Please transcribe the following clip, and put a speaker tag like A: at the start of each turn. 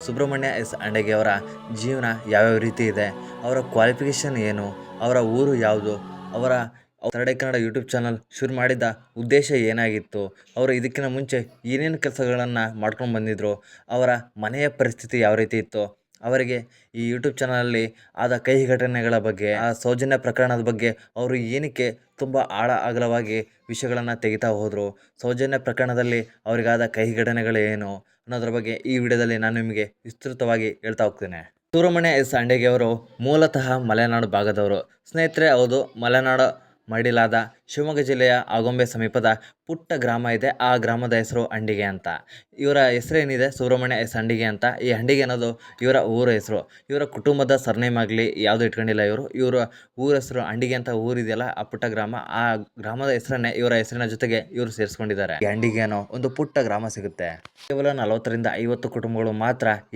A: Subrahmanya S ಅಂಡಗೆ ಅವರ ಜೀವನ ಯಾವ್ಯಾವ ರೀತಿ ಇದೆ, ಅವರ ಕ್ವಾಲಿಫಿಕೇಷನ್ ಏನು, ಅವರ ಊರು ಯಾವುದು, ಅವರ third I Kannada YouTube channel ಶುರು ಮಾಡಿದ ಉದ್ದೇಶ ಏನಾಗಿತ್ತು, ಅವರು ಇದಕ್ಕಿಂತ ಮುಂಚೆ ಏನೇನು ಕೆಲಸಗಳನ್ನು ಮಾಡ್ಕೊಂಡು ಬಂದಿದ್ರು, ಅವರ ಮನೆಯ ಪರಿಸ್ಥಿತಿ ಯಾವ ರೀತಿ ಇತ್ತು, ಅವರಿಗೆ ಈ ಯೂಟ್ಯೂಬ್ ಚಾನಲಲ್ಲಿ ಆದ ಕಹಿ ಘಟನೆಗಳ ಬಗ್ಗೆ, ಆ ಸೌಜನ್ಯ ಪ್ರಕರಣದ ಬಗ್ಗೆ ಅವರು ಏನಕ್ಕೆ ತುಂಬ ಆಳ ಅಗಲವಾಗಿ ವಿಷಯಗಳನ್ನು ತೆಗಿತಾ ಹೋದರು, ಸೌಜನ್ಯ ಪ್ರಕರಣದಲ್ಲಿ ಅವರಿಗಾದ ಕಹಿ ಘಟನೆಗಳು ಏನು ಅನ್ನೋದ್ರ ಬಗ್ಗೆ ಈ ವಿಡಿಯೋದಲ್ಲಿ ನಾನು ನಿಮಗೆ ವಿಸ್ತೃತವಾಗಿ ಹೇಳ್ತಾ ಹೋಗ್ತೇನೆ. ಸುಬ್ರಹ್ಮಣ್ಯ ಎಸ್ ಅಂಡಗೆ ಅವರು ಮೂಲತಃ ಮಲೆನಾಡು ಭಾಗದವರು. ಸ್ನೇಹಿತರೆ, ಹೌದು, ಮಲೆನಾಡು ಮಡಿಲಾದ ಶಿವಮೊಗ್ಗ ಜಿಲ್ಲೆಯ ಆಗುಂಬೆ ಸಮೀಪದ ಪುಟ್ಟ ಗ್ರಾಮ ಇದೆ. ಆ ಗ್ರಾಮದ ಹೆಸರು ಅಂಡಿಗೆ ಅಂತ. ಇವರ ಹೆಸರೇನಿದೆ ಸುಬ್ರಹ್ಮಣ್ಯ ಎಸ್ ಅಂಡಿಗೆ ಅಂತ. ಈ ಅಂಡಿಗೆ ಅನ್ನೋದು ಇವರ ಊರ ಹೆಸರು. ಇವರ ಕುಟುಂಬದ ಸರ್ನೇಮ್ ಆಗಲಿ ಯಾವುದು ಇಟ್ಕೊಂಡಿಲ್ಲ. ಇವರ ಊರ ಹೆಸರು ಅಂಡಿಗೆ ಅಂತ ಊರಿದೆಯಲ್ಲ, ಆ ಪುಟ್ಟ ಗ್ರಾಮ, ಆ ಗ್ರಾಮದ ಹೆಸರನ್ನೇ ಇವರ ಹೆಸರಿನ ಜೊತೆಗೆ ಇವರು ಸೇರಿಸ್ಕೊಂಡಿದ್ದಾರೆ. ಈ ಅಂಡಿಗೆ ಅನ್ನೋ ಒಂದು ಪುಟ್ಟ ಗ್ರಾಮ ಸಿಗುತ್ತೆ. ಕೇವಲ 40 ರಿಂದ 50 ಕುಟುಂಬಗಳು ಮಾತ್ರ